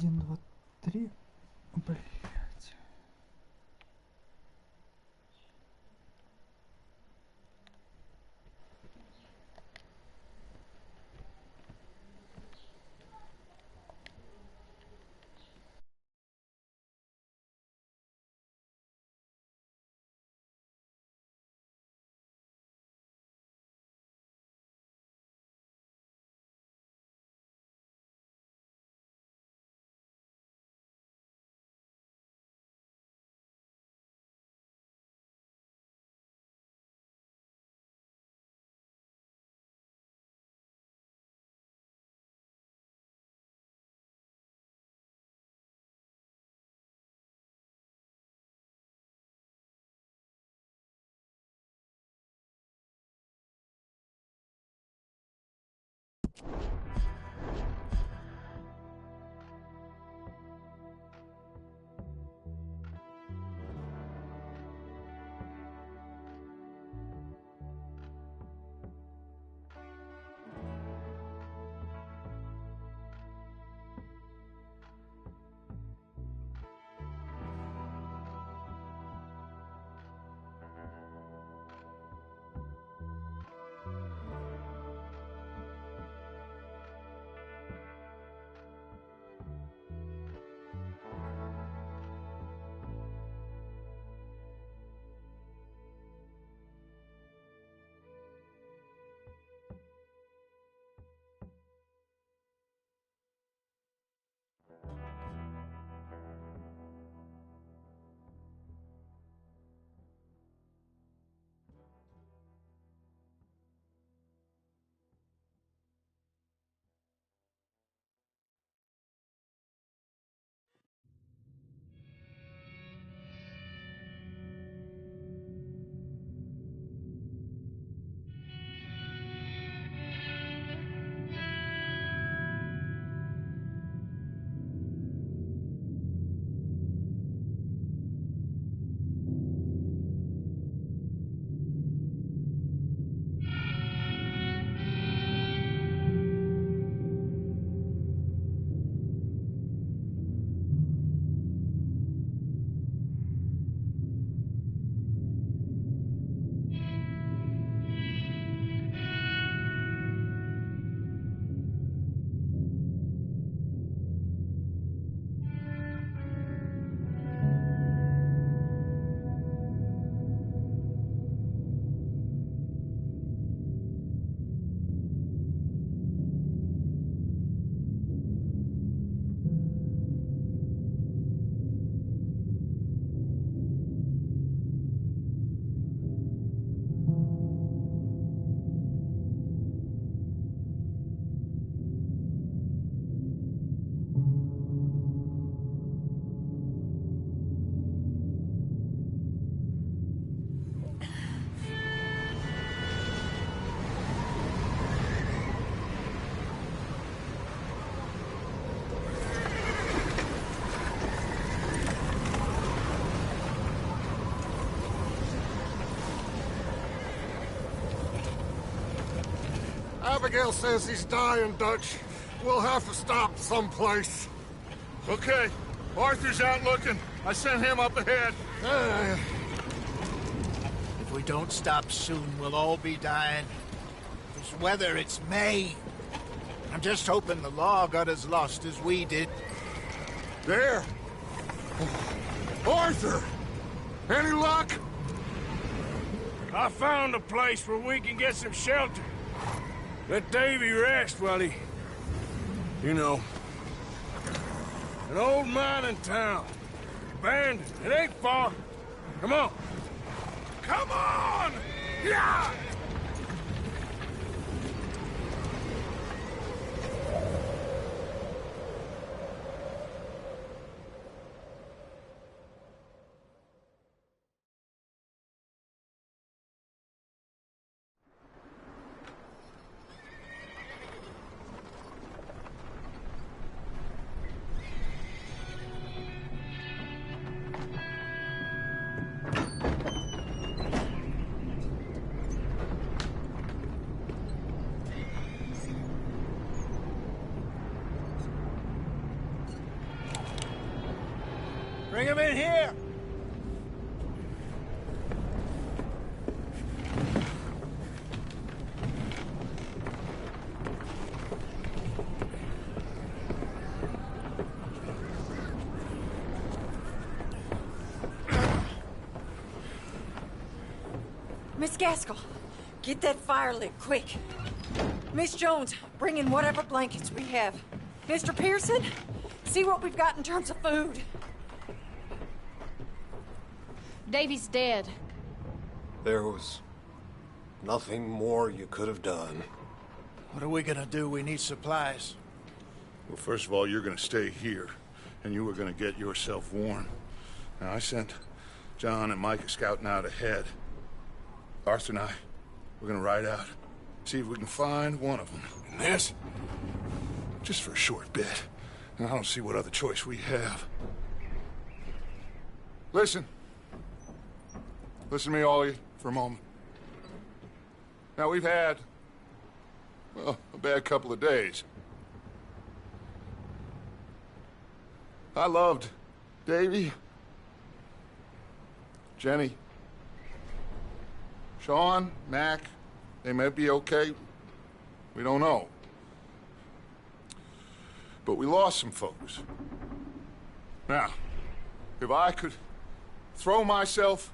1, 2, 3. Блять. Abigail says he's dying, Dutch. We'll have to stop someplace. Okay. Arthur's out looking. I sent him up ahead. If we don't stop soon, we'll all be dying. This weather, it's May. I'm just hoping the law got as lost as we did. There. Arthur! Any luck? I found a place where we can get some shelter. Let Davy rest while he... You know. An old mining town. Abandoned. It ain't far. Come on. Come on! Yeah! Bring him in here! Miss Gaskell, get that fire lit, quick. Miss Jones, bring in whatever blankets we have. Mr. Pearson, see what we've got in terms of food. Davy's dead. There was nothing more you could have done. What are we gonna do? We need supplies. Well, first of all, you're gonna stay here, and you were gonna get yourself warm. Now, I sent John and Micah scouting out ahead. Arthur and I, we're gonna ride out, see if we can find one of them. And this? Just for a short bit. And I don't see what other choice we have. Listen. Listen to me, all of you, for a moment. Now, we've had, well, a bad couple of days. I loved Davy, Jenny, Sean, Mac. They may be okay. We don't know. But we lost some folks. Now, if I could throw myself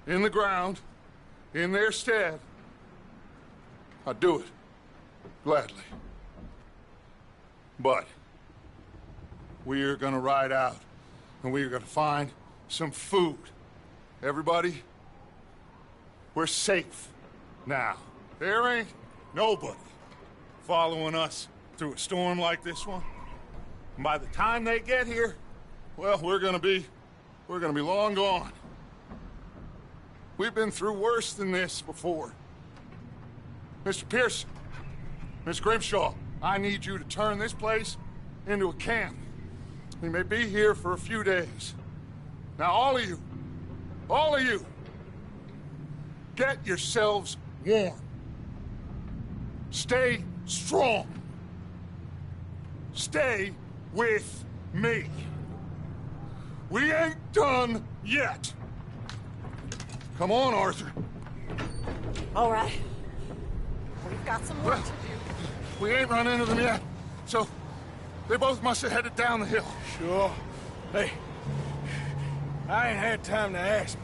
in the ground, in their stead, I'd do it, gladly. But we're gonna ride out, and we're gonna find some food. Everybody, we're safe now. There ain't nobody following us through a storm like this one. And by the time they get here, well, we're gonna be long gone. We've been through worse than this before. Mr. Pearson, Miss Grimshaw, I need you to turn this place into a camp. We may be here for a few days. Now, all of you, get yourselves warm. Stay strong. Stay with me. We ain't done yet. Come on, Arthur. All right. We've got some work to do. We ain't run into them yet, so they both must have headed down the hill. Sure. Hey, I ain't had time to ask.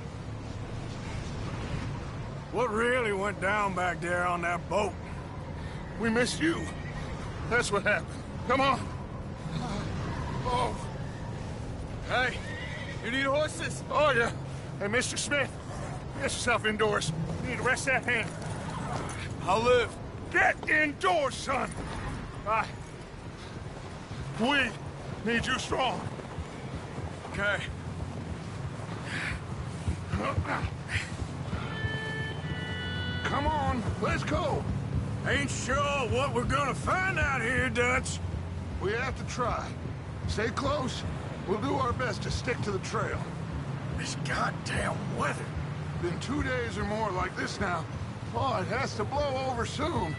What really went down back there on that boat? We missed you. That's what happened. Come on. Oh. Hey, you need horses? Oh, yeah. Hey, Mr. Smith, get yourself indoors. You need to rest that hand. I'll live. Get indoors, son. We need you strong. Okay. Come on, let's go. Ain't sure what we're gonna find out here, Dutch. We have to try. Stay close. We'll do our best to stick to the trail. This goddamn weather. Been 2 days or more like this now. Oh, it has to blow over soon.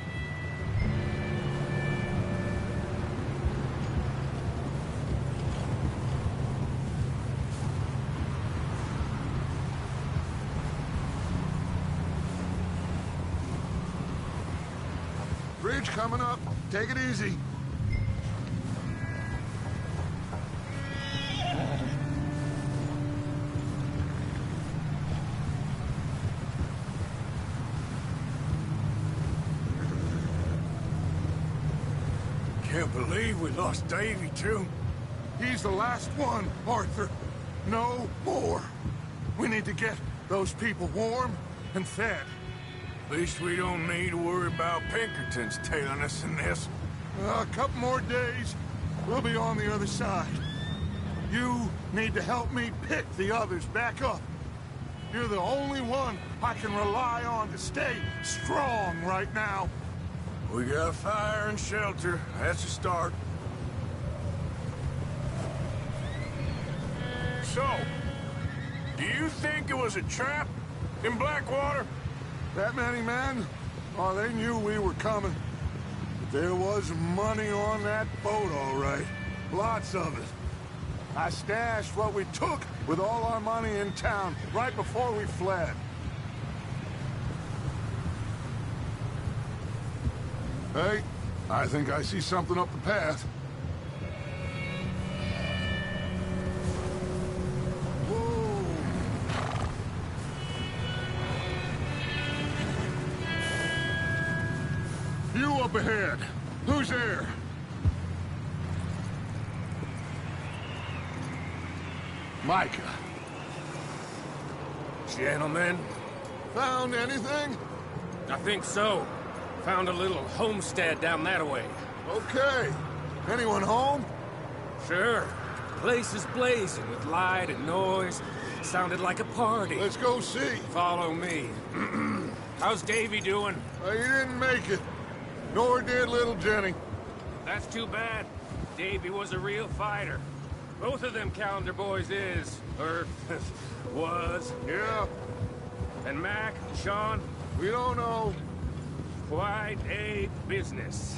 Bridge coming up. Take it easy. Can't believe we lost Davy, too. He's the last one, Arthur. No more. We need to get those people warm and fed. At least we don't need to worry about Pinkertons tailing us in this. A couple more days, we'll be on the other side. You need to help me pick the others back up. You're the only one I can rely on to stay strong right now. We got fire and shelter. That's a start. So, do you think it was a trap in Blackwater? That many men? Oh, they knew we were coming. But there was money on that boat, all right. Lots of it. I stashed what we took with all our money in town right before we fled. Hey, I think I see something up the path. Whoa. You up ahead. Who's there? Micah. Gentlemen, Found anything? I think so. Found a little homestead down that way. Okay. Anyone home? Sure. Place is blazing with light and noise. Sounded like a party. Let's go see. Follow me. How's Davy doing? He didn't make it. Nor did little Jenny. That's too bad. Davy was a real fighter. Both of them calendar boys is, or was. Yeah, And Mac, Sean, we don't know. quite a business.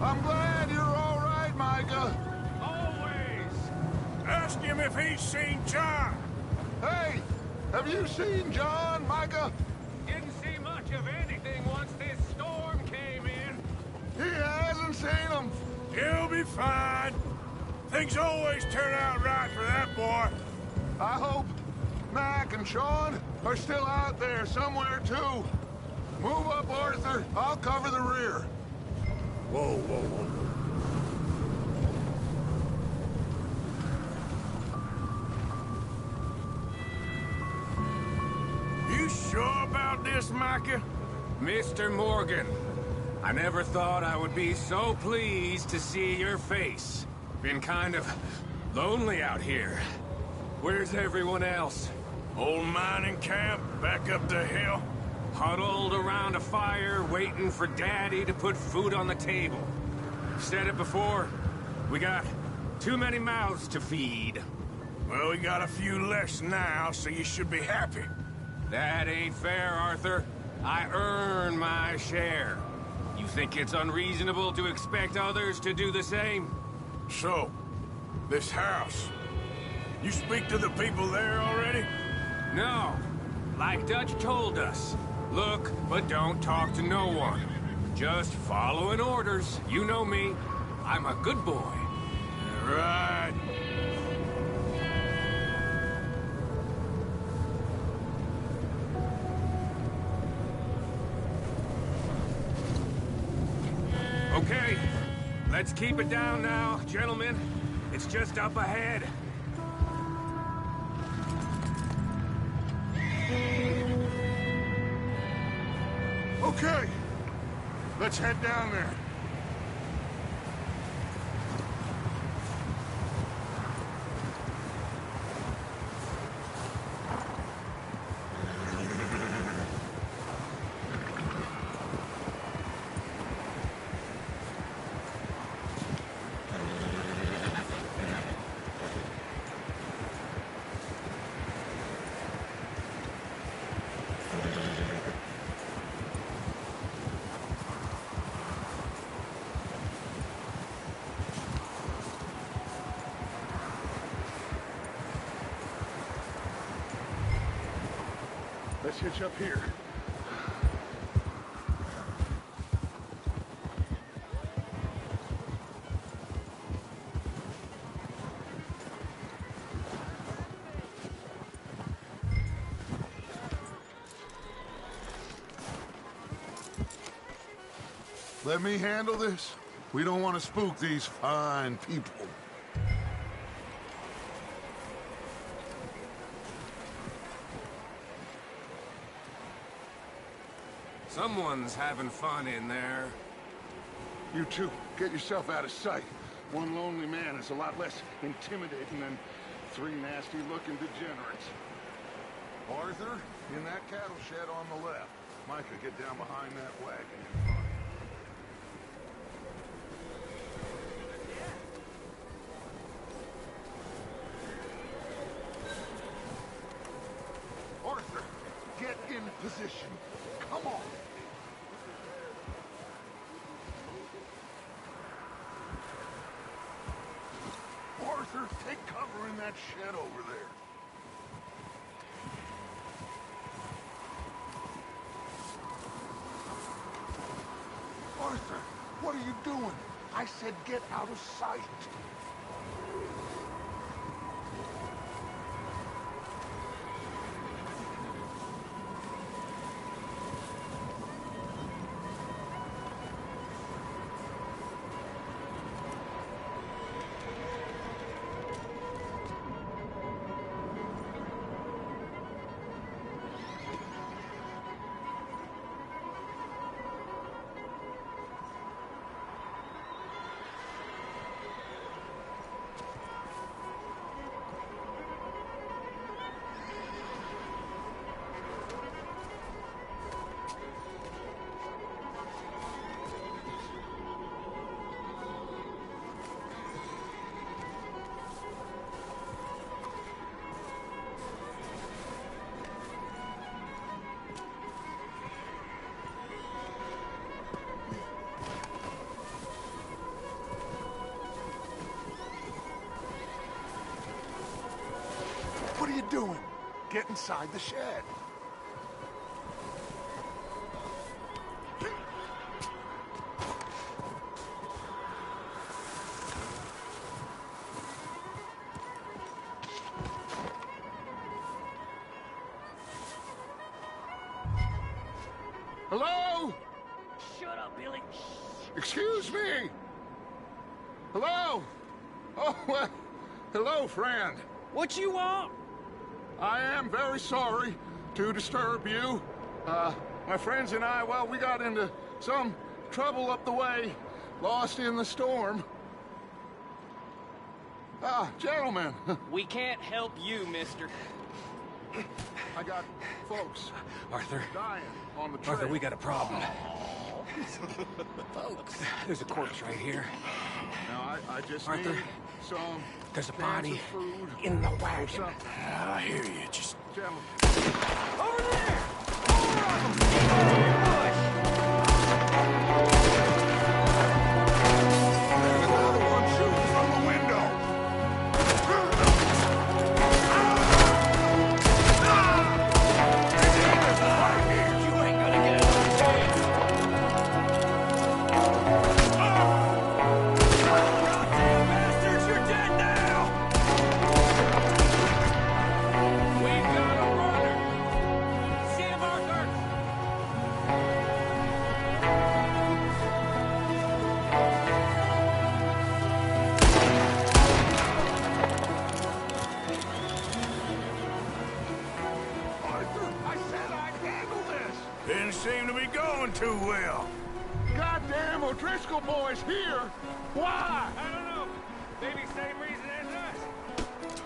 I'm glad you're all right, Micah. Always! Ask him if he's seen John. Hey, have you seen John, Micah? Didn't see much of anything once this storm came in. He hasn't seen him. He'll be fine. Things always turn out right for that boy. I hope Mac and Sean are still out there somewhere, too. Move up, Arthur. I'll cover the rear. Whoa, whoa, whoa. You sure about this, Micah? Mr. Morgan, I never thought I would be so pleased to see your face. Been kind of lonely out here. Where's everyone else? Old mining camp, back up the hill. Huddled around a fire, waiting for Daddy to put food on the table. Said it before, we got too many mouths to feed. Well, we got a few less now, so you should be happy. That ain't fair, Arthur. I earn my share. You think it's unreasonable to expect others to do the same? So, this house, you speak to the people there already? No. Like Dutch told us. Look, but don't talk to no one. Just following orders. You know me. I'm a good boy. Right. Okay. Let's keep it down now, gentlemen. It's just up ahead. Okay. Let's head down there. Let's hitch up here. Let me handle this. We don't want to spook these fine people. Someone's having fun in there. You two, get yourself out of sight. One lonely man is a lot less intimidating than three nasty-looking degenerates. Arthur, in that cattle shed on the left. Micah, get down behind that wagon in front. Arthur, get in position. Come on. that shed over there. Arthur, what are you doing? I said get out of sight. What are you doing? Get inside the shed. Hello? Shut up, Billy. Excuse me? Hello? Oh, well, hello, friend. What you want? I am very sorry to disturb you. My friends and I, well, we got into some trouble up the way, lost in the storm. Gentlemen. We can't help you, mister. I got folks Arthur. dying on the trail. Arthur, we got a problem. Folks. There's a corpse right here. Now, I just Arthur, need some there's a cans body of food in the or wagon. something. I hear you. Just Gentlemen. Over there! There's another one shooting from the window. You ain't gonna get another chance. Goddamn bastards, you're dead now! We got a runner! See him, Arthur? Arthur, I said I'd handle this. didn't seem to be going too well. Goddamn O'Driscoll boys here. Why? I don't know. Maybe same reason as us.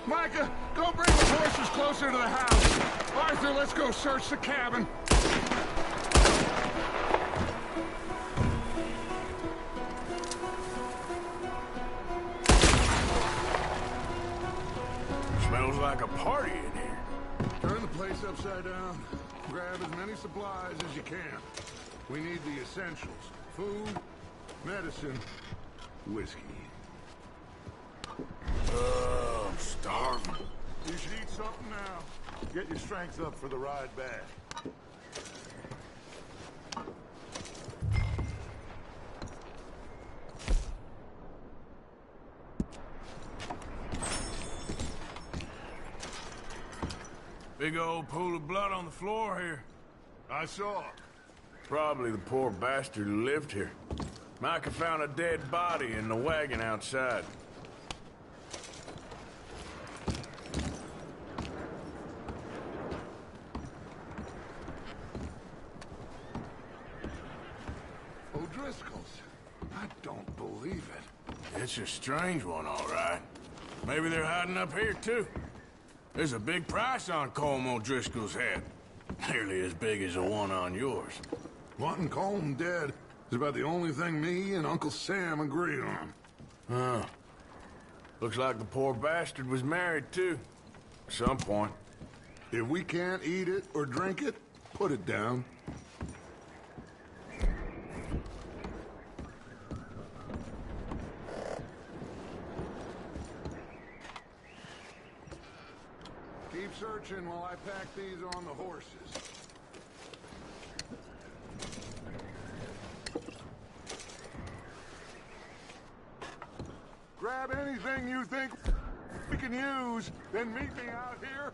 Micah, go bring the horses closer to the house. Arthur, let's go search the cabin. Smells like a party in here. Turn the place upside down. Grab as many supplies as you can. We need the essentials. Food, medicine, whiskey. I'm starving. You should eat something now. Get your strength up for the ride back. Big old pool of blood on the floor here. I saw. Probably the poor bastard who lived here. Micah found a dead body in the wagon outside. O'Driscoll's. I don't believe it. It's a strange one, all right. Maybe they're hiding up here, too. There's a big price on Colm O'Driscoll's head. Nearly as big as the one on yours. Wanting Colm dead is about the only thing me and Uncle Sam agree on. Huh. Looks like the poor bastard was married, too. At some point. If we can't eat it or drink it, put it down. pack these on the horses. Grab anything you think we can use, then meet me out here.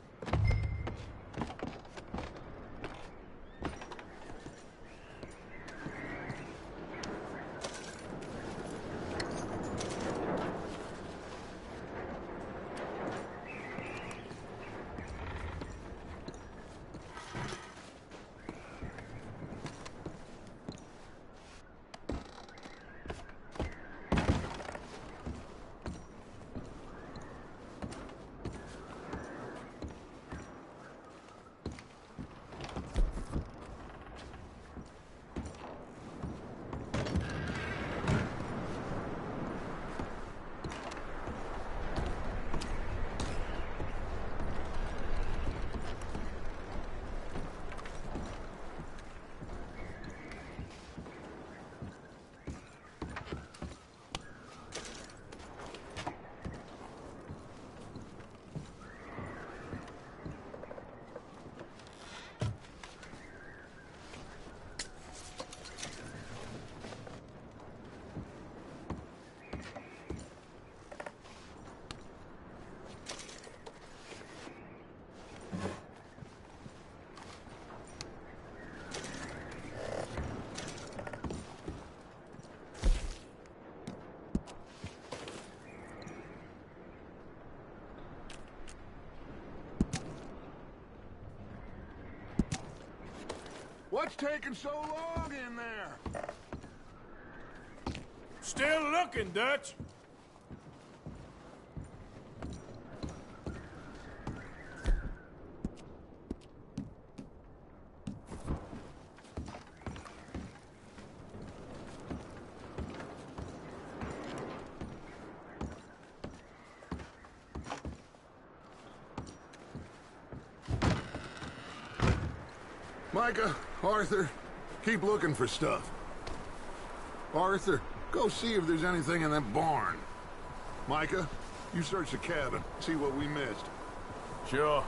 What's taking so long in there? Still looking, Dutch. Micah, Arthur, keep looking for stuff. Arthur, go see if there's anything in that barn. Micah, you search the cabin, see what we missed. Sure.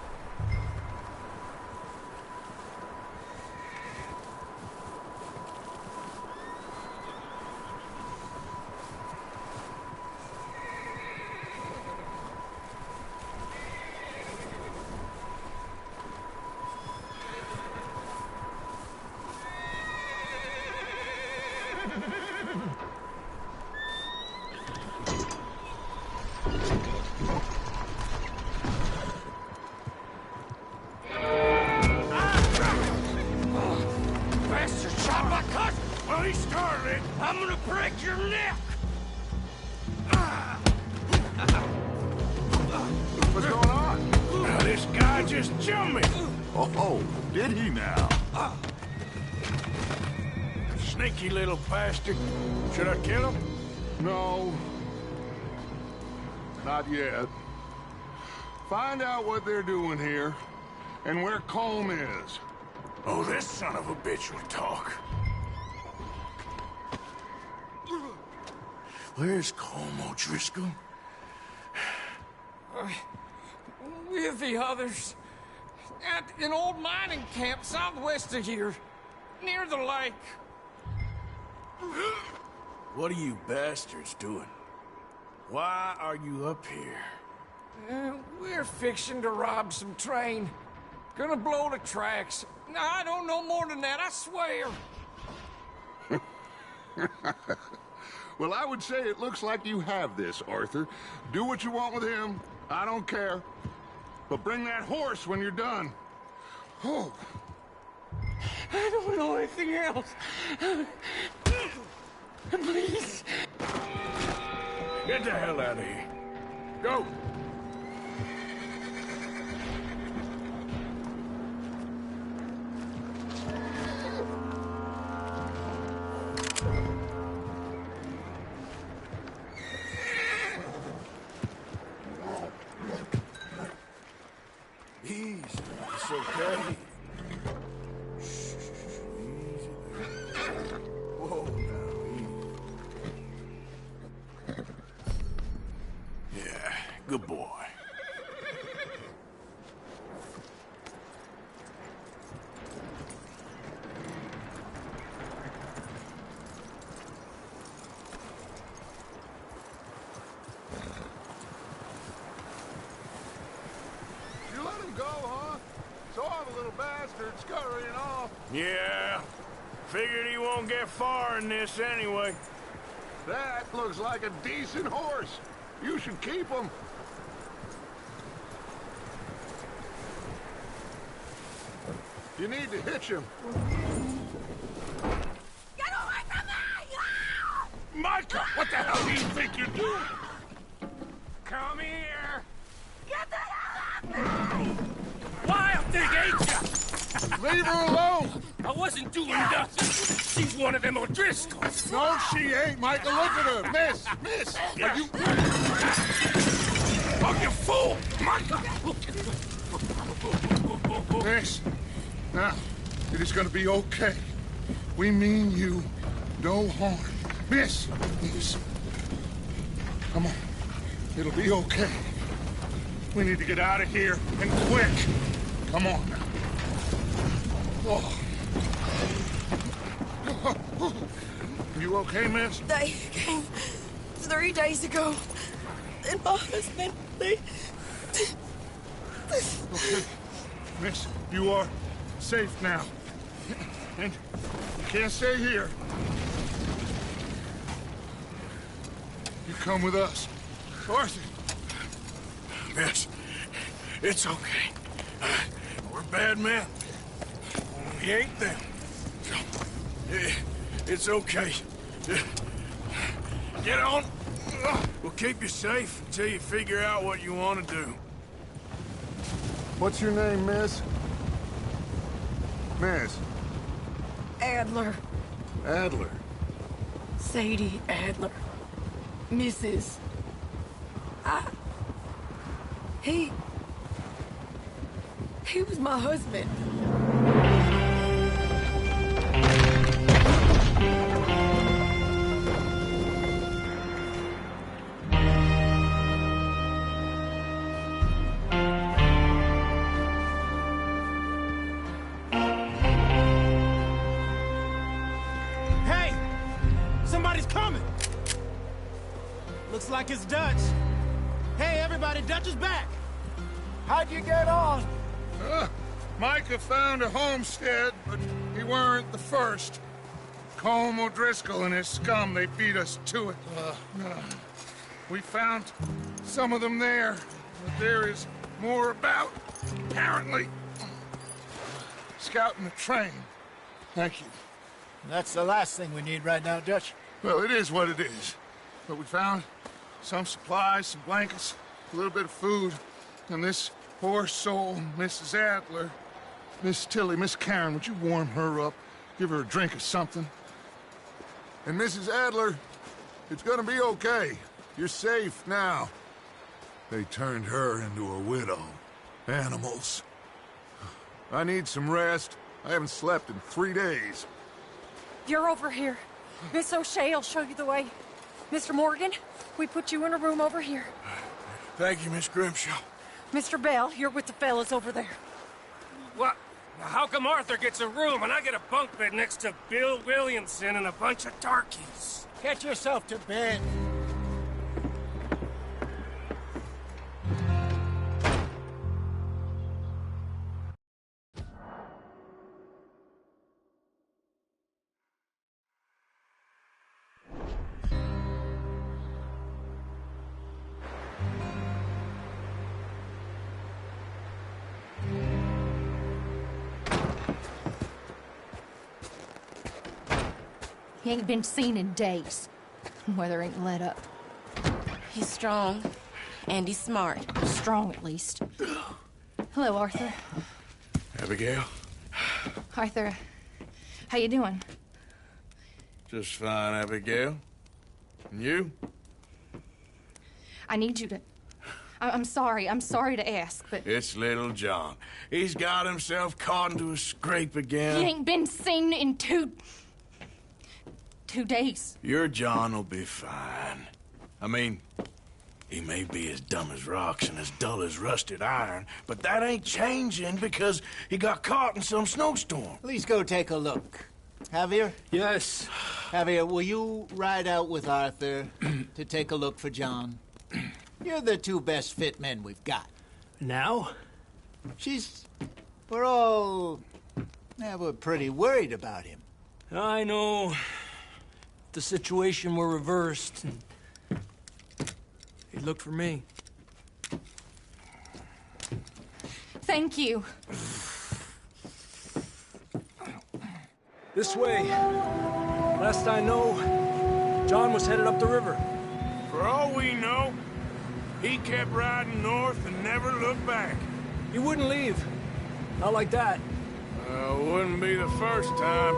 I'm gonna break your neck! What's going on? Now, this guy just jumped me. Oh, did he now? Sneaky little bastard. Should I kill him? No. Not yet. Find out what they're doing here, and where Colm is. Oh, this son of a bitch will talk. Where's Colm O'Driscoll? With the others. At an old mining camp southwest of here. Near the lake. What are you bastards doing? Why are you up here? We're fixing to rob some train. Gonna blow the tracks. I don't know more than that, I swear. Well, I would say it looks like you have this, Arthur. Do what you want with him. I don't care. But bring that horse when you're done. Oh. I don't know anything else. Please. Get the hell out of here. Go. Easy. It's okay. Easy there. Whoa, now, easy. Yeah, good boy. little bastard scurrying off. Yeah. Figured he won't get far in this anyway. That looks like a decent horse. You should keep him. You need to hitch him. Get away from me! Micah, what the hell do you think you're doing? Come here. Get the hell off me! Wild thing, ain't ya? Leave her alone. I wasn't doing nothing. She's one of them O'Driscolls. No, she ain't, Micah. Look at her. Miss. Are you... Oh, you fool! Micah! Miss. Now, it is gonna be okay. We mean you no harm. Miss. Come on. It'll be okay. We need to get out of here, and quick. Come on now. Oh. You okay, miss? They came 3 days ago. And my husband, they... Okay. Miss, you are safe now. And you can't stay here. You come with us. Arthur. Miss, it's okay. We're bad men. We ain't them. It's okay. Get on. We'll keep you safe until you figure out what you want to do. What's your name, miss? Miss. Adler. Adler. Sadie Adler. Mrs. He was my husband. Hey! Somebody's coming! Looks like it's Dutch. Hey, everybody, Dutch is back! How'd you get on? Micah found a homestead, but he weren't the first. Colm O'Driscoll and his scum, they beat us to it. We found some of them there, but there is more about, apparently. Scouting the train. Thank you. That's the last thing we need right now, Dutch. Well, it is what it is. But we found some supplies, some blankets, a little bit of food, and this poor soul, Mrs. Adler, Miss Tilly, Miss Karen, would you warm her up? Give her a drink or something? And Mrs. Adler, it's gonna be okay. You're safe now. They turned her into a widow. Animals. I need some rest. I haven't slept in 3 days. You're over here. Miss O'Shea will show you the way. Mr. Morgan, we put you in a room over here. Thank you, Miss Grimshaw. Mr. Bell, you're with the fellas over there. What? How come Arthur gets a room and I get a bunk bed next to Bill Williamson and a bunch of darkies? Get yourself to bed. He ain't been seen in days. Weather ain't let up. He's strong, and he's smart. Strong, at least. Hello, Arthur. Abigail? Arthur, how you doing? Just fine, Abigail. And you? I need you to... I'm sorry to ask, but... It's little John. He's got himself caught into a scrape again. He ain't been seen in 2 days. Your John will be fine. I mean, he may be as dumb as rocks and as dull as rusted iron, but that ain't changing because he got caught in some snowstorm. Please go take a look. Javier? Yes. Javier, will you ride out with Arthur to take a look for John? You're the 2 best fit men we've got. Now? She's We're pretty worried about him. I know. If the situation were reversed, he'd look for me. Thank you. This way. Last I know, John was headed up the river. For all we know, he kept riding north and never looked back. He wouldn't leave. Not like that. Wouldn't be the first time.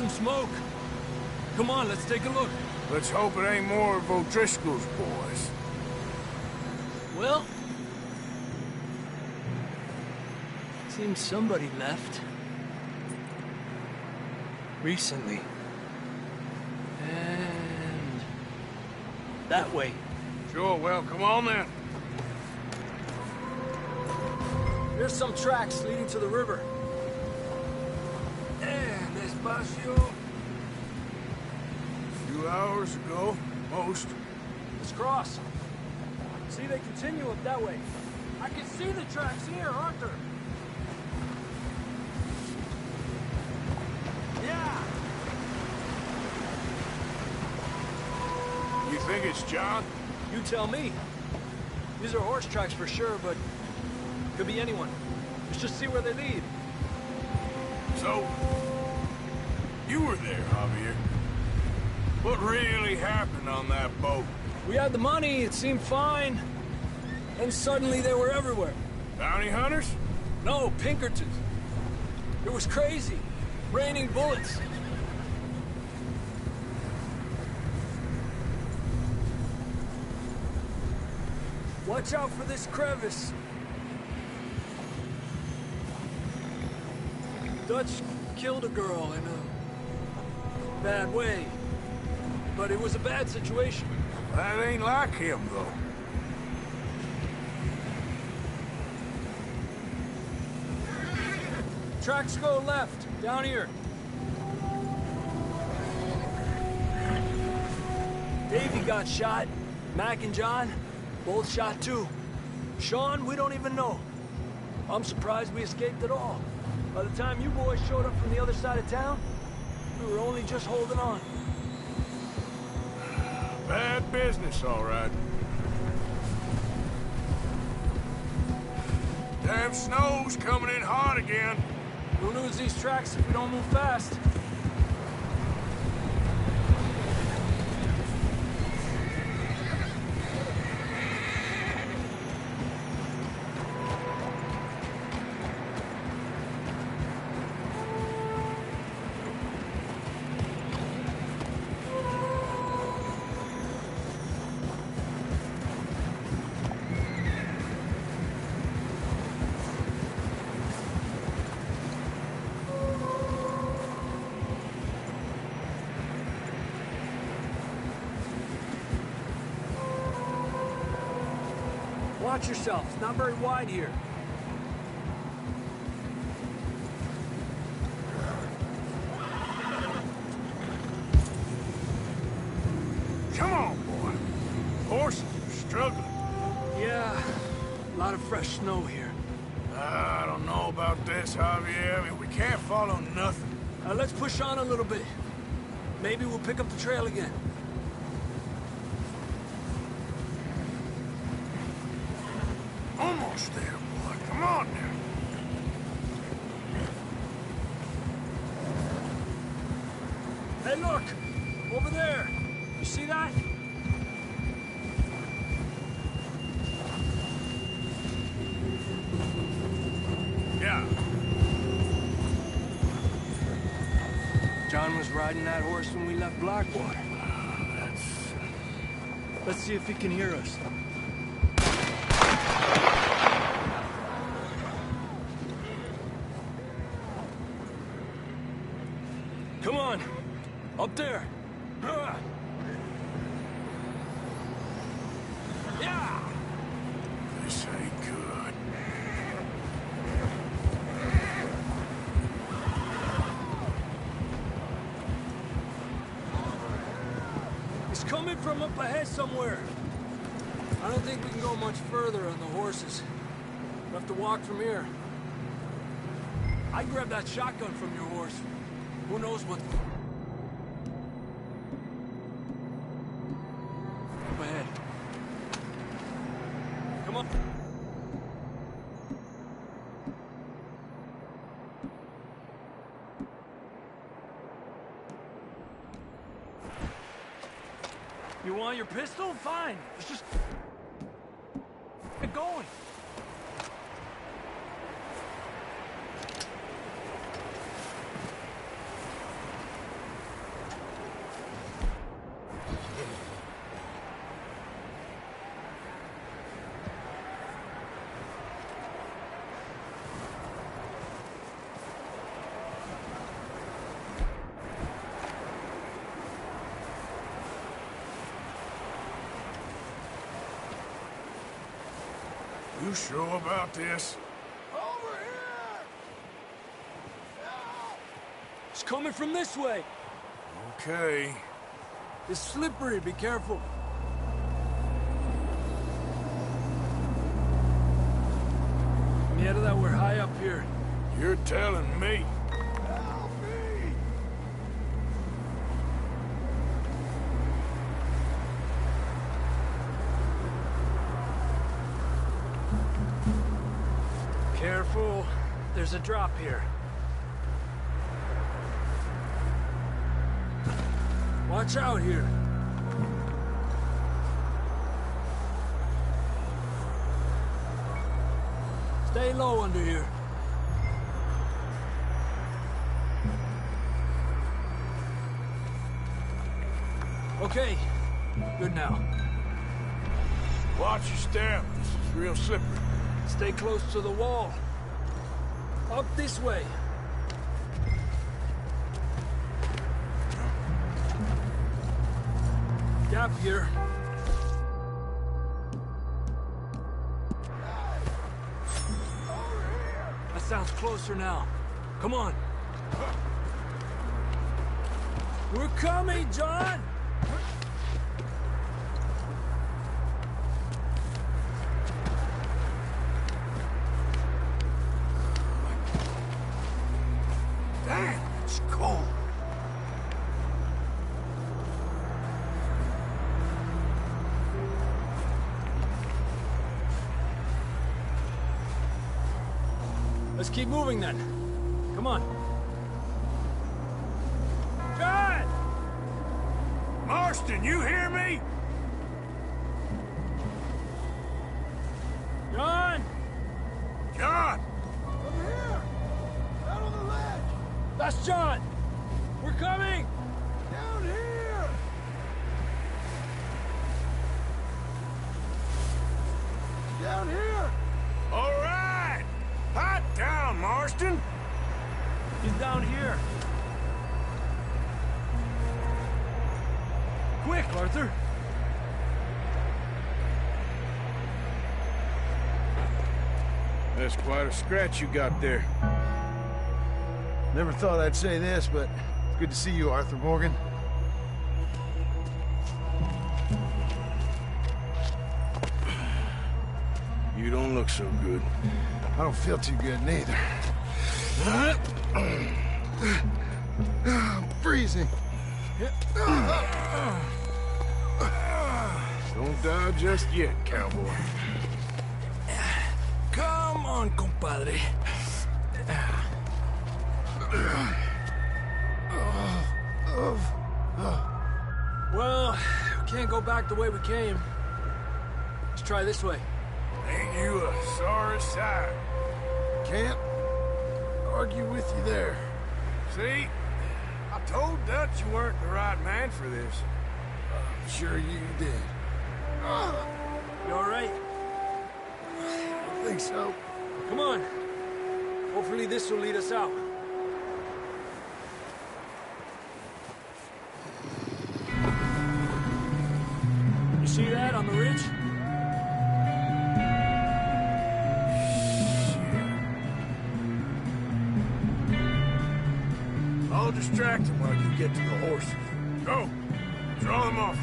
Smoke. Come on, let's take a look. Let's hope it ain't more of O'Driscoll's boys. Well, seems somebody left. Recently. And that way. Sure, well, come on then. There's some tracks leading to the river. Despacio. A few hours ago, most. Let's cross. See, they continue up that way. I can see the tracks here, Arthur. Yeah. You think it's John? You tell me. These are horse tracks for sure, but could be anyone. Let's just see where they lead. So, you were there, Javier. What really happened on that boat? We had the money, it seemed fine. And suddenly they were everywhere. Bounty hunters? No, Pinkertons. It was crazy. Raining bullets. Watch out for this crevice. Dutch killed a girl in a bad way. But it was a bad situation. That ain't like him, though. Tracks go left, down here. Davey got shot. Mac and John, both shot too. Sean, we don't even know. I'm surprised we escaped at all. By the time you boys showed up from the other side of town, we were only just holding on. Bad business, all right. Damn snow's coming in hard again. We'll lose these tracks if we don't move fast. Watch yourself. It's not very wide here. Come on, boy. Horses are struggling. Yeah, a lot of fresh snow here. I don't know about this, Javier. I mean, we can't follow nothing. Let's push on a little bit. Maybe we'll pick up the trail again. Almost there, boy. Come on now. Hey, look! Over there! You see that? Yeah. John was riding that horse when we left Blackwater. That's... Let's see if he can hear us. Come on. Up there. Yeah! This ain't good. It's coming from up ahead somewhere. I don't think we can go much further on the horses. We'll have to walk from here. I grabbed that shotgun from your horse. Who knows what... Up ahead. Come on. You want your pistol? Fine. It's just... Get going. You sure about this? Over here! It's coming from this way. Okay. It's slippery, be careful. Yeah, that we're high up here. You're telling me. Help me! Careful. There's a drop here. Watch out here. Stay low under here. Okay. Good now. Watch your step. This is real slippery. Stay close to the wall. Up this way. Gap here. That sounds closer now. Come on. We're coming, John! Damn, it's cold. Let's keep moving then. Come on. John! Marston, you hear me? John! John! Over here! Out on the ledge! That's John! We're coming! Down here! Down here! All right! Hot down, Marston! He's down here. Quick, Arthur! That's quite a scratch you got there. Never thought I'd say this, but it's good to see you, Arthur Morgan. You don't look so good. I don't feel too good neither. I'm freezing. Don't die just yet, cowboy. Come on, compadre. Well, we can't go back the way we came. Let's try this way. Ain't you a sorry sight? Can't argue with you there. See? I told Dutch you weren't the right man for this. Sure you did. You all right? I think so. Come on. Hopefully this will lead us out. see that on the ridge? I'll distract him while you get to the horses. Go! Draw them off.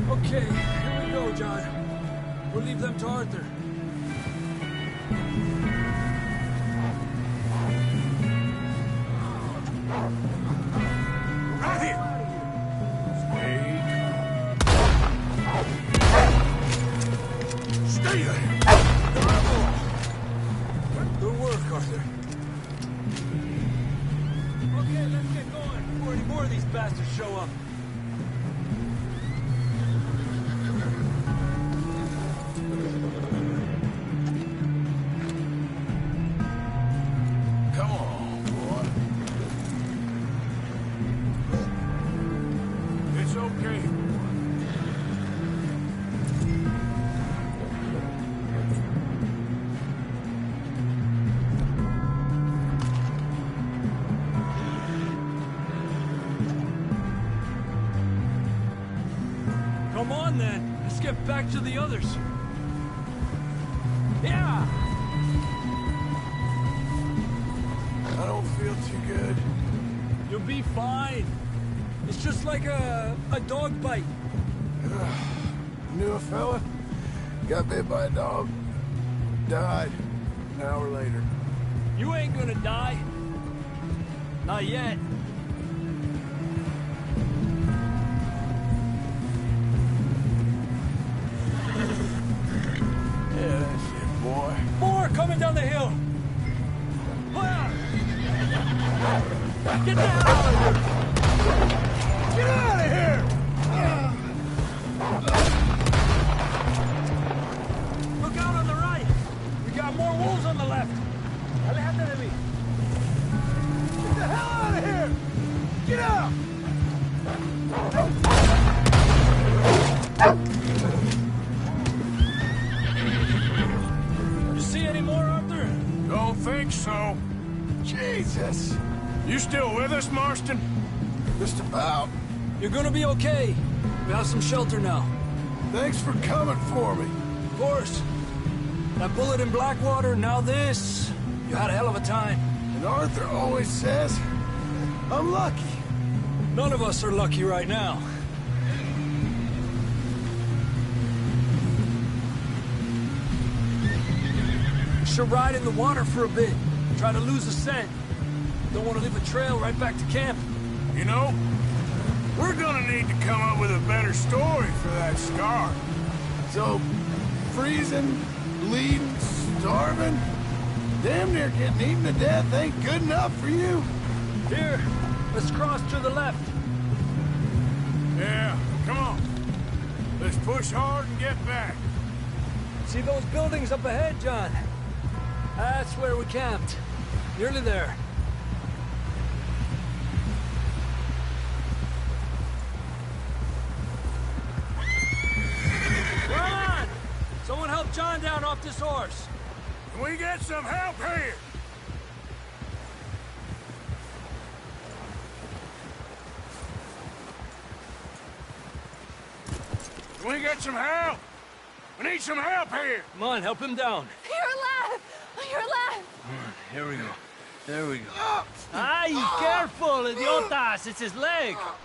Okay, here we go, John. We'll leave them to Arthur. Right here! Stay there! Good work, Arthur. Okay, let's get going before any more of these bastards show up. Come on, boy. It's okay. Come on, then. Let's get back to the others. Yeah! I don't feel too good. You'll be fine. It's just like a dog bite. Knew a fella, got bit by a dog, died an hour later. You ain't gonna die. Not yet. Yeah, that's it, boy. More coming down the hill. Get the hell out of here! Get out of here! Look out on the right. We got more wolves on the left. Aléjate de mí. Get the hell out of here! Get out! You see any more, Arthur? Don't think so. Jesus. You still with us, Marston? Just about. You're gonna be okay. We have some shelter now. Thanks for coming for me. Of course. That bullet in Blackwater, now this. You had a hell of a time. And Arthur always says, I'm lucky. None of us are lucky right now. Should ride in the water for a bit. Try to lose the scent. Don't want to leave a trail right back to camp. You know, we're gonna need to come up with a better story for that scar. So, freezing, bleeding, starving, damn near getting eaten to death ain't good enough for you? Here, let's cross to the left. Yeah, come on. Let's push hard and get back. See those buildings up ahead, John? That's where we camped. Nearly there. Come on! Someone help John down off this horse. Can we get some help here? Can we get some help? We need some help here. Come on, help him down. You're alive! You're alive! Here we go. There we go. Ay, careful, idiotas! It's his leg. Oh,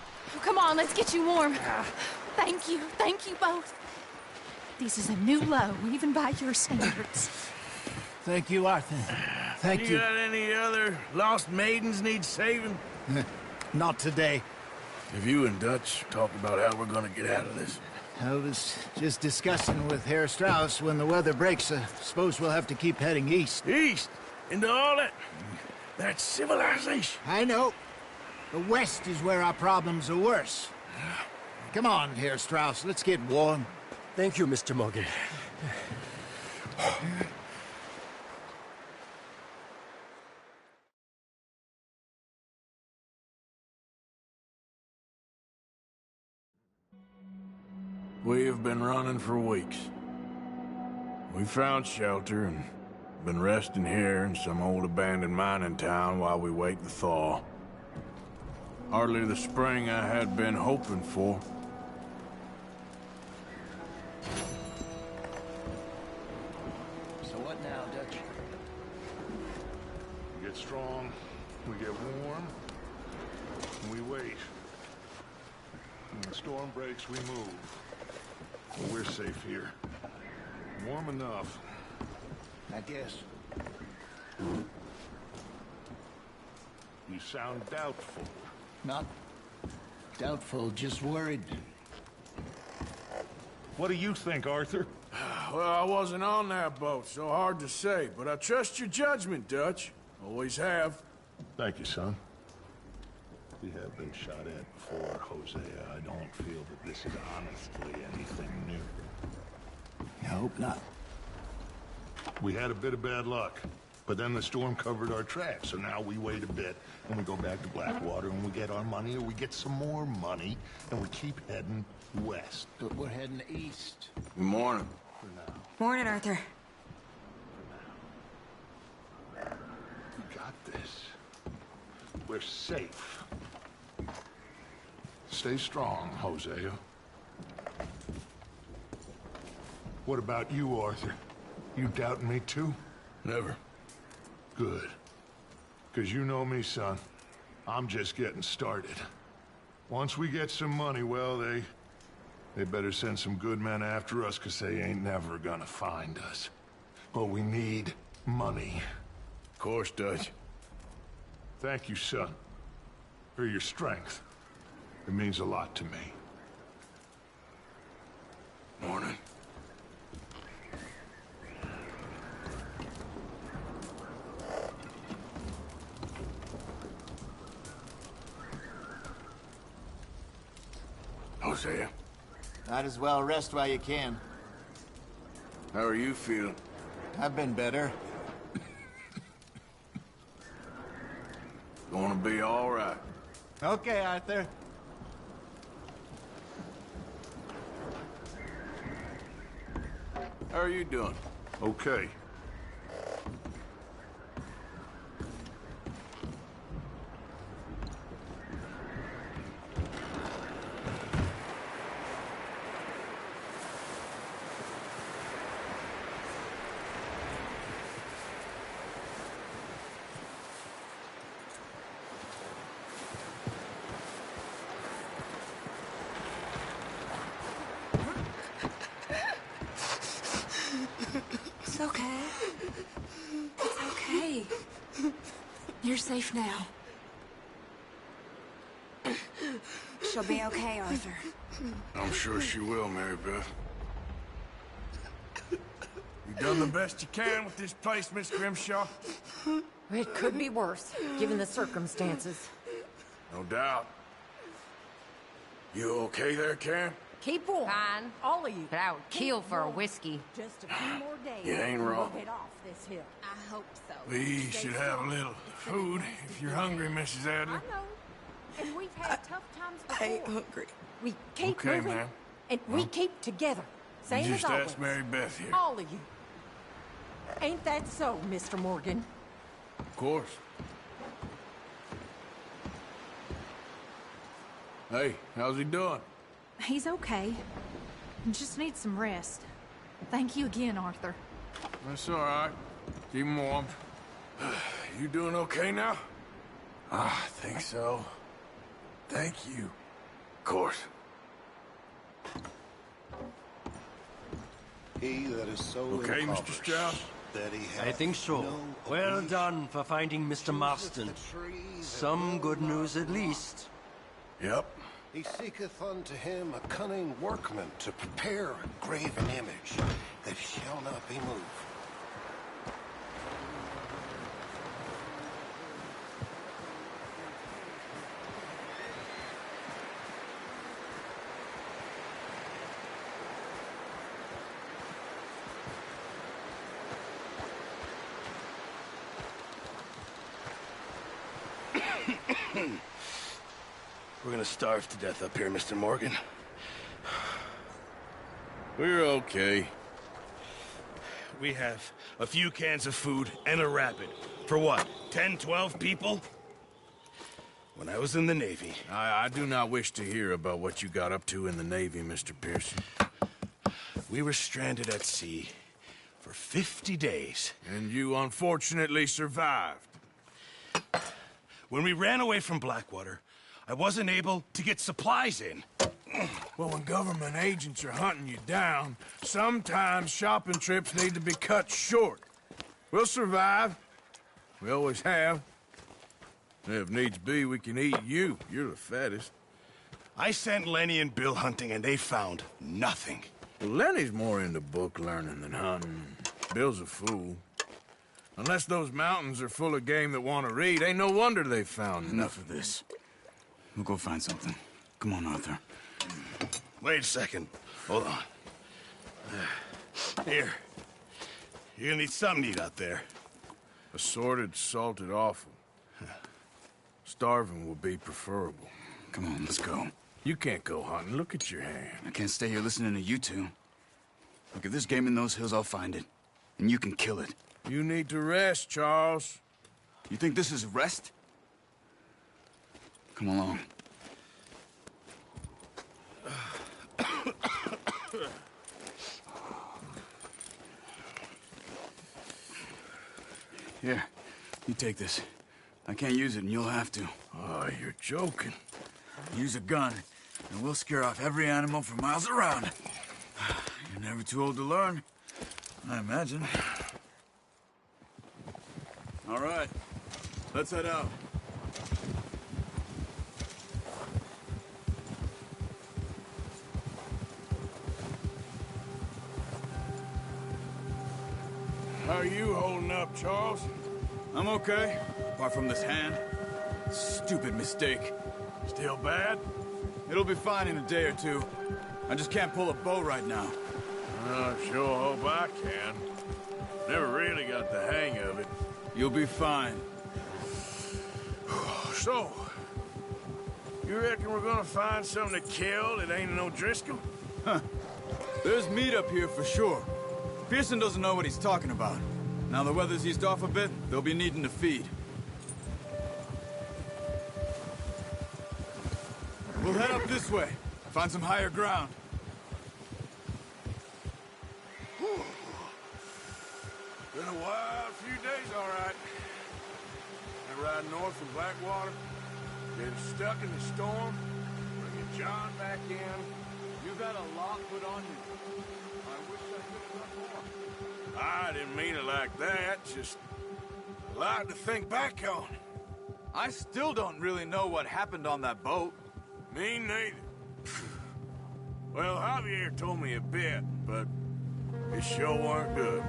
come on, let's get you warm. Thank you both. This is a new low, even by your standards. Thank you, Arthur. Thank you. You got any other lost maidens need saving? Not today. Have you and Dutch talked about how we're gonna get out of this? I was just discussing with Herr Strauss when the weather breaks. I suppose we'll have to keep heading east. East? Into all that... That's civilization. I know. The west is where our problems are worse. Come on, Herr Strauss. Let's get warm. Thank you, Mr. Morgan. We have been running for weeks. We found shelter and been resting here in some old abandoned mining town while we wait the thaw. Hardly the spring I had been hoping for. So what now, Dutch? We get strong, we get warm, and we wait. When the storm breaks, we move. But we're safe here. Warm enough. I guess. You sound doubtful. Not doubtful, just worried. What do you think, Arthur? Well, I wasn't on that boat, so hard to say, but I trust your judgment, Dutch. Always have. Thank you, son. We have been shot at before, Hosea. I don't feel that this is honestly anything new. I hope not. We had a bit of bad luck, but then the storm covered our tracks, so now we wait a bit, and we go back to Blackwater, and we get our money, or we get some more money, and we keep heading west. But we're heading east. Good morning. For now. Morning, Arthur. We got this. We're safe. Stay strong, Hosea. What about you, Arthur? You doubting me too? Never. Good. Because you know me, son. I'm just getting started. Once we get some money, well, they better send some good men after us, because they ain't never gonna find us. But we need money. Of course, Dutch. Thank you, son, for your strength. It means a lot to me. Morning. Hosea, Might as well rest while you can. how are you feeling? I've been better. Gonna be all right. Okay, Arthur. How are you doing? Okay. It's okay. It's okay. You're safe now. She'll be okay, Arthur. I'm sure she will, Mary Beth. You done the best you can with this place, Miss Grimshaw? It could be worse, given the circumstances. No doubt. You okay there, Karen? Keep warm. Fine. All of you. But I would kill for a whiskey. Just a few more days. You ain't and wrong. We'll get off this hill. I hope so. We should have a little food if you're hungry, Mrs. I Adler. know. And we've had tough times before. I ain't hungry. We keep Okay, moving, ma'am. and we keep together. Same You as just always. asked Mary Beth here. All of you. Ain't that so, Mr. Morgan? Of course. Hey, how's he doing? He's okay. Just needs some rest. Thank you again, Arthur. That's all right. Keep him warm. You doing okay now? I think so. Thank you. Of course. He that is so Okay, Mr. impoverished Strauss? that he I hath think so. no Well obedience done for finding Mr. Marston. chooseth the tree that Some good will not news at rot. least. Yep. He seeketh unto him a cunning workman to prepare a graven image that shall not be moved. We're gonna starve to death up here, Mr. Morgan. We're okay. We have a few cans of food and a rapid. For what, 10, 12 people? when I was in the Navy. I do not wish to hear about what you got up to in the Navy, Mr. Pearson. We were stranded at sea for 50 days. And you unfortunately survived. When we ran away from Blackwater, I wasn't able to get supplies in. Well, when government agents are hunting you down, sometimes shopping trips need to be cut short. We'll survive. We always have. If needs be, we can eat you. You're the fattest. I sent Lenny and Bill hunting, and they found nothing. Well, Lenny's more into book learning than hunting. Bill's a fool. Unless those mountains are full of game that want to read, ain't no wonder they found Enough of this. We'll go find something. Come on, Arthur. Wait a second. Hold on. Here. You're gonna need something to eat out there. Assorted, salted offal. Starving will be preferable. Come on, let's go. You can't go hunting. Look at your hand. I can't stay here listening to you two. Look, if there's game in those hills, I'll find it. And you can kill it. You need to rest, Charles. You think this is rest? Come along. Here, you take this. I can't use it, and you'll have to. Oh, you're joking. Use a gun, and we'll scare off every animal for miles around. You're never too old to learn, I imagine. All right, let's head out. How are you holding up, Charles? I'm okay, apart from this hand. Stupid mistake. Still bad? It'll be fine in a day or two. I just can't pull a bow right now. I sure hope I can. Never really got the hang of it. You'll be fine. So, you reckon we're gonna find something to kill that ain't no Driscoll? Huh. There's meat up here for sure. Pearson doesn't know what he's talking about. Now the weather's eased off a bit, they'll be needing to feed. We'll head up this way. Find some higher ground. Been a wild few days, all right. Been riding north from Blackwater. Been stuck in the storm. Bringing John back in. You got a lot put on you. I wish I could have done more. I didn't mean it like that. Just a lot to think back on. I still don't really know what happened on that boat. Me neither. Well, Javier told me a bit, but it sure weren't good.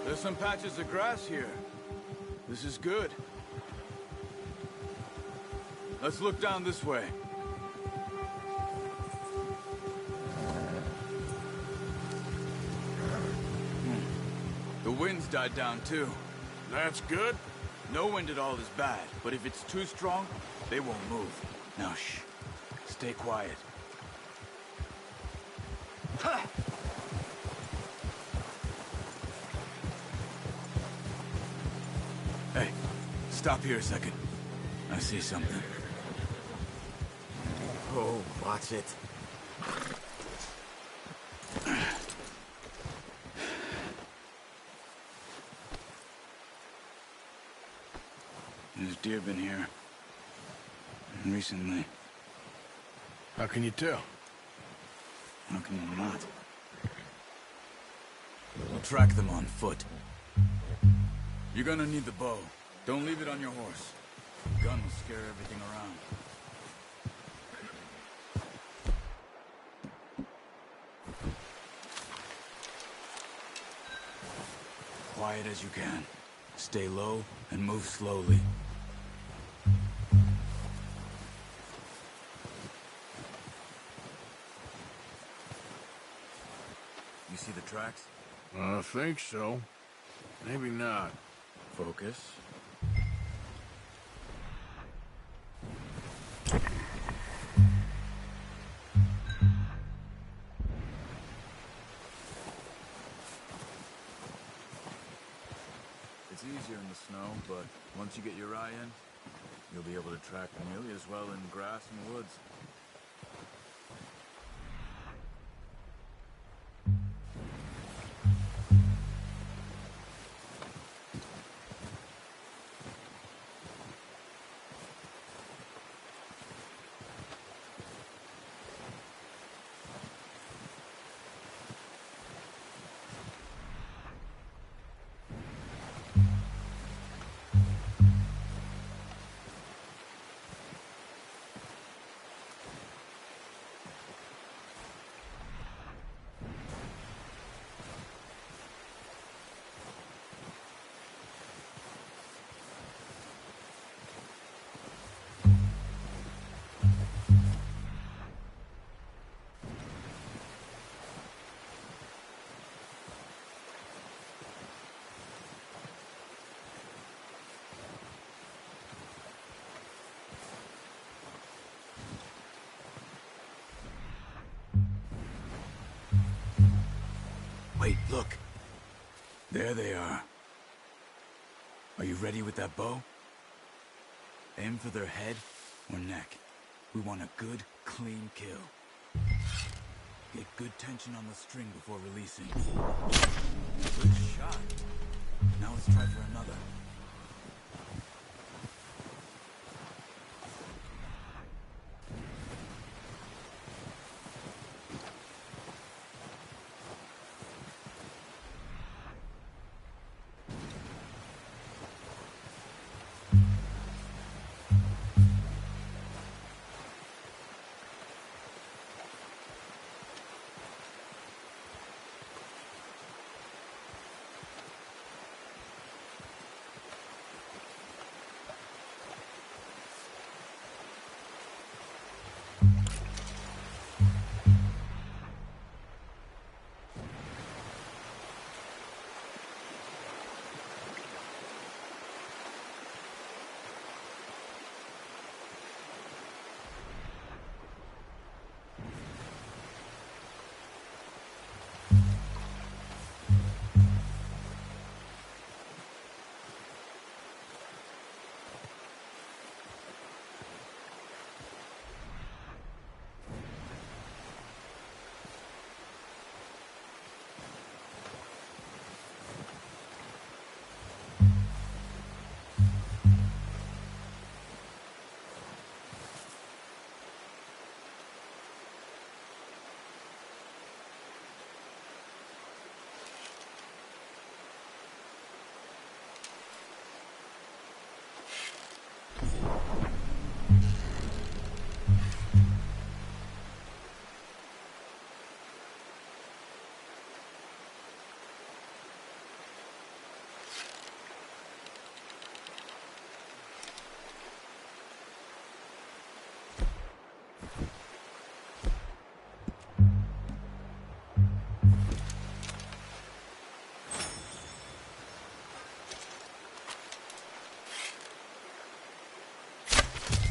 There's some patches of grass here. This is good. Let's look down this way. The wind's died down too. That's good. No wind at all is bad, but if it's too strong, they won't move. Now shh. Stay quiet. Ha! Hey, stop here a second. I see something. Oh, watch it. There's deer been here. Recently. How can you tell? How can you not? We'll track them on foot. You're gonna need the bow. Don't leave it on your horse. The gun will scare everything around. Quiet as you can. Stay low and move slowly. You see the tracks? I think so. Maybe not. Focus. It's easier in the snow, but once you get your eye in, you'll be able to track nearly as well in grass and woods. Wait, look. There they are. Are you ready with that bow? Aim for their head or neck. We want a good, clean kill. Get good tension on the string before releasing. Good shot. Now let's try for another.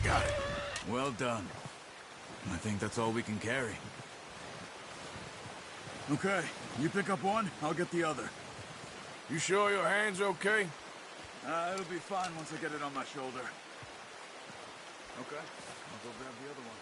Got it. Well done. I think that's all we can carry. Okay, you pick up one, I'll get the other. You sure your hand's okay? It'll be fine once I get it on my shoulder. Okay, I'll go grab the other one.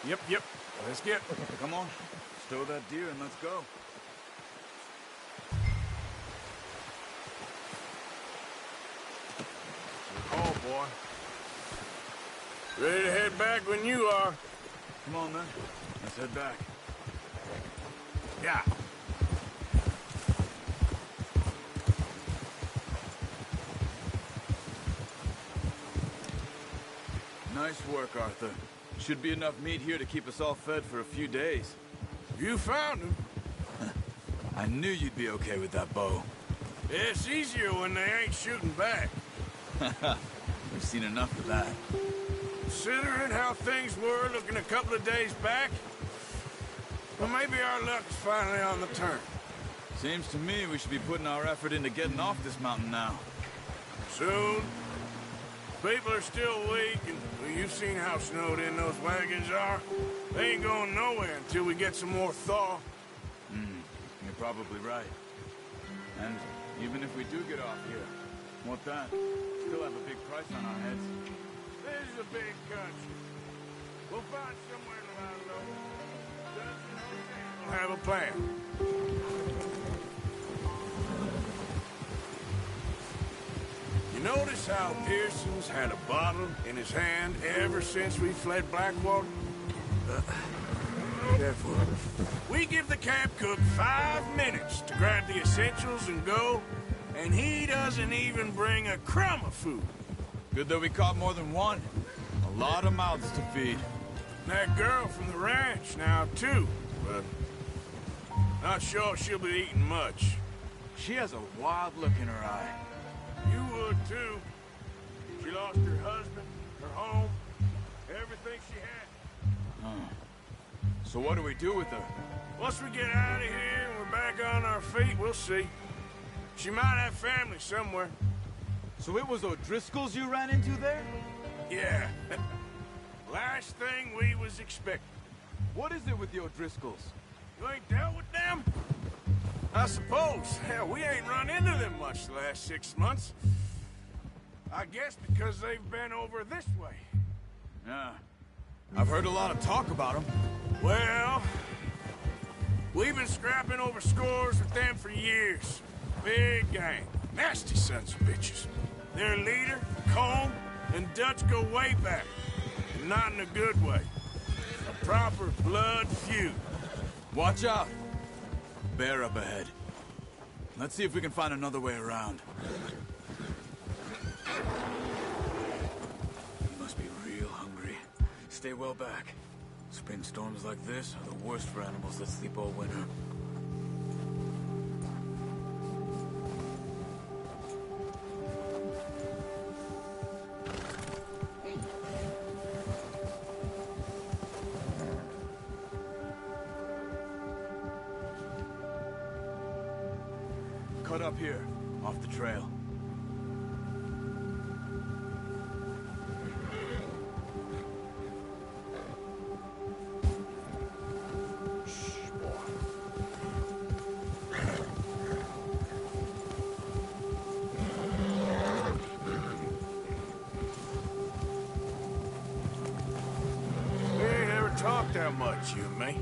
Yep. Let's get. Come on. Stow that deer and let's go. Oh, boy. Ready to head back when you are. Come on, then. Let's head back. Yeah. Nice work, Arthur. Should be enough meat here to keep us all fed for a few days. You found him. I knew you'd be okay with that bow. It's easier when they ain't shooting back. We've seen enough of that. Considering how things were looking a couple of days back, well, maybe our luck's finally on the turn. Seems to me we should be putting our effort into getting off this mountain now. Soon. People are still weak, and well, you've seen how snowed in those wagons are. They ain't going nowhere until we get some more thaw. You're probably right. And even if we do get off here, what then? Still have a big price on our heads. This is a big country. We'll find somewhere to lie low. We'll have a plan. You notice how Pearson's had a bottle in his hand ever since we fled Blackwater? Careful. We give the camp cook 5 minutes to grab the essentials and go, and he doesn't even bring a crumb of food. Good that we caught more than one. A lot of mouths to feed. That girl from the ranch now, too, but not sure she'll be eating much. She has a wild look in her eye. You would, too. She lost her husband, her home, everything she had. So what do we do with her? Once we get out of here and we're back on our feet, we'll see. She might have family somewhere. So it was O'Driscoll's you ran into there? Yeah. Last thing we was expecting. What is it with the O'Driscolls? You ain't dealt with them? I suppose. Hell, we ain't run into them much the last 6 months. I guess because they've been over this way. Yeah. I've heard a lot of talk about them. Well, we've been scrapping over scores with them for years. Big gang. Nasty sons of bitches. Their leader, Combe, and Dutch go way back. And not in a good way. A proper blood feud. Watch out. Bear up ahead. Let's see if we can find another way around. You must be real hungry. Stay well back. Spring storms like this are the worst for animals that sleep all winter. Cut up here, off the trail. We ain't ever talked that much, you and me.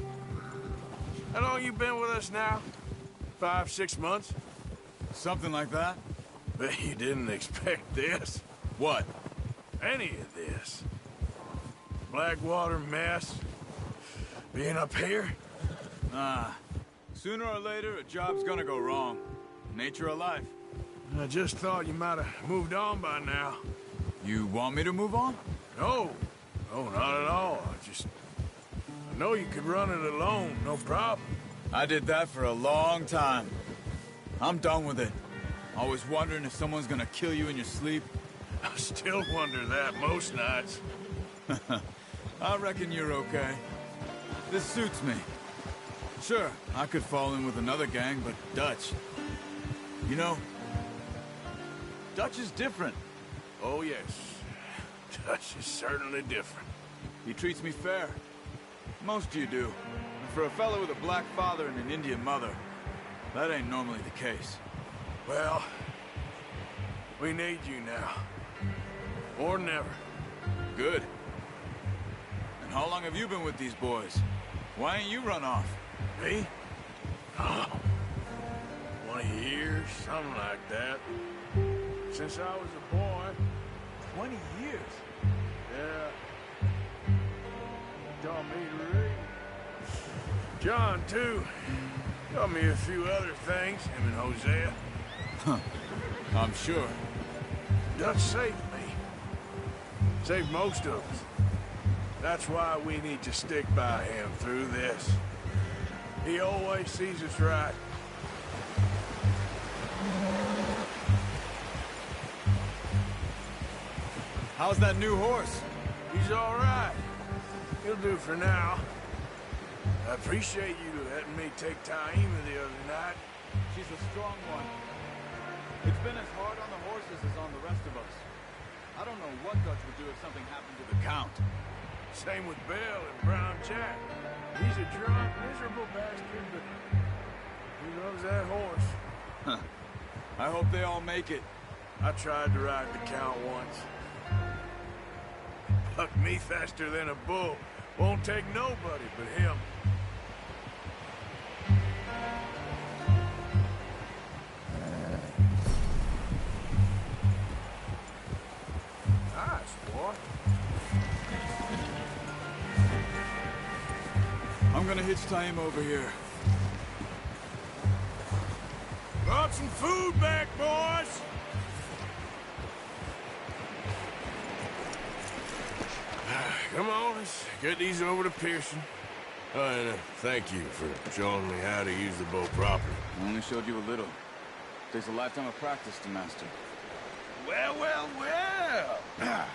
How long you been with us now? 5, 6 months? Something like that? Bet you didn't expect this. What? Any of this. Blackwater mess. Being up here? Sooner or later, a job's gonna go wrong. Nature of life. I just thought you might have moved on by now. You want me to move on? No. No, not at all. I know you could run it alone, no problem. I did that for a long time. I'm done with it. Always wondering if someone's gonna kill you in your sleep. I still wonder that most nights. I reckon you're okay. This suits me. Sure, I could fall in with another gang, but Dutch... You know, Dutch is different. Oh, yes. Dutch is certainly different. He treats me fair. Most of you do. And for a fellow with a black father and an Indian mother, that ain't normally the case. Well, we need you now. Or never. Good. And How long have you been with these boys? Why ain't you run off? Me? Oh, 20 years, something like that. Since I was a boy. 20 years? Yeah. Taught me to read. John, too. Taught me a few other things, him and Hosea. Huh. I'm sure. Dutch saved me. Saved most of us. That's why we need to stick by him through this. He always sees us right. How's that new horse? He's all right. He'll do for now. I appreciate you letting me take Taima the other night. She's a strong one. It's been as hard on the horses as on the rest of us. I don't know what Dutch would do if something happened to the Count. Same with Bill and Brown Jack. He's a drunk, miserable bastard, but he loves that horse. Huh. I hope they all make it. I tried to ride the Count once. Bucked me faster than a bull. Won't take nobody but him. Nice, boy. I'm gonna hitch Taima over here. Brought some food back, boys! Come on, let's get these over to Pearson. Oh, and thank you for showing me how to use the bow properly. I only showed you a little. Takes a lifetime of practice to master. Well, well, well!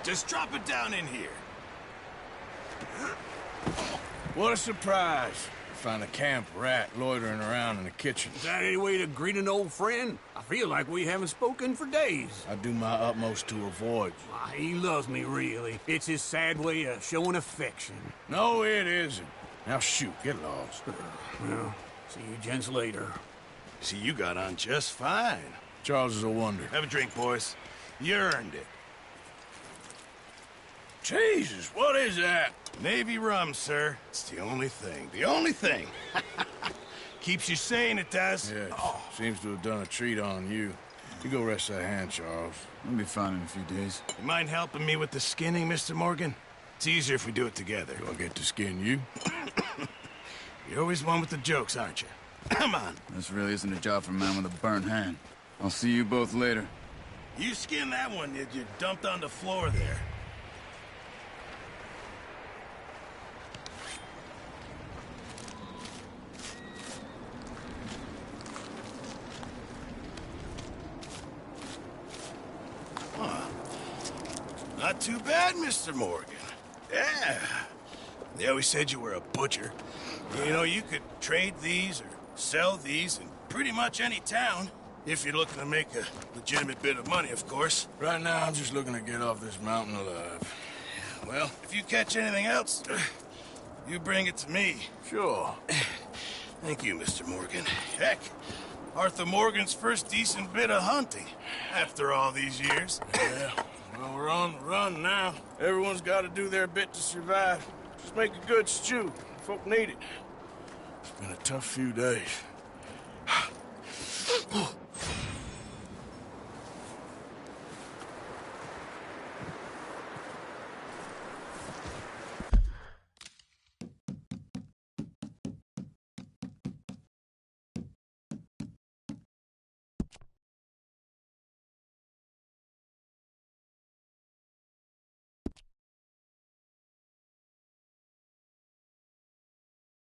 Just drop it down in here. What a surprise. Find a camp rat loitering around in the kitchen. Is that any way to greet an old friend? I feel like we haven't spoken for days. I do my utmost to avoid you. Why, he loves me, really. It's his sad way of showing affection. No, it isn't. Now shoot, get lost. Well, see you gents later. See, you got on just fine. Charles is a wonder. Have a drink, boys. You earned it. Jesus, what is that? Navy rum, sir. It's the only thing. The only thing. Keeps you sane, it does. Yeah, seems to have done a treat on you. You go rest that hand, Charles. I'll be fine in a few days. You mind helping me with the skinning, Mr. Morgan? It's easier if we do it together. Do I get to skin you? You're always one with the jokes, aren't you? Come on. This really isn't a job for a man with a burnt hand. I'll see you both later. You skinned that one that you dumped on the floor there. Not too bad, Mr. Morgan. Yeah. They always said you were a butcher. You know, you could trade these or sell these in pretty much any town. If you're looking to make a legitimate bit of money, of course. Right now, I'm just looking to get off this mountain alive. Well, if you catch anything else, you bring it to me. Sure. Thank you, Mr. Morgan. Heck, Arthur Morgan's first decent bit of hunting after all these years. Yeah. Well, we're on the run now. Everyone's got to do their bit to survive. Just make a good stew. Folk need it. It's been a tough few days.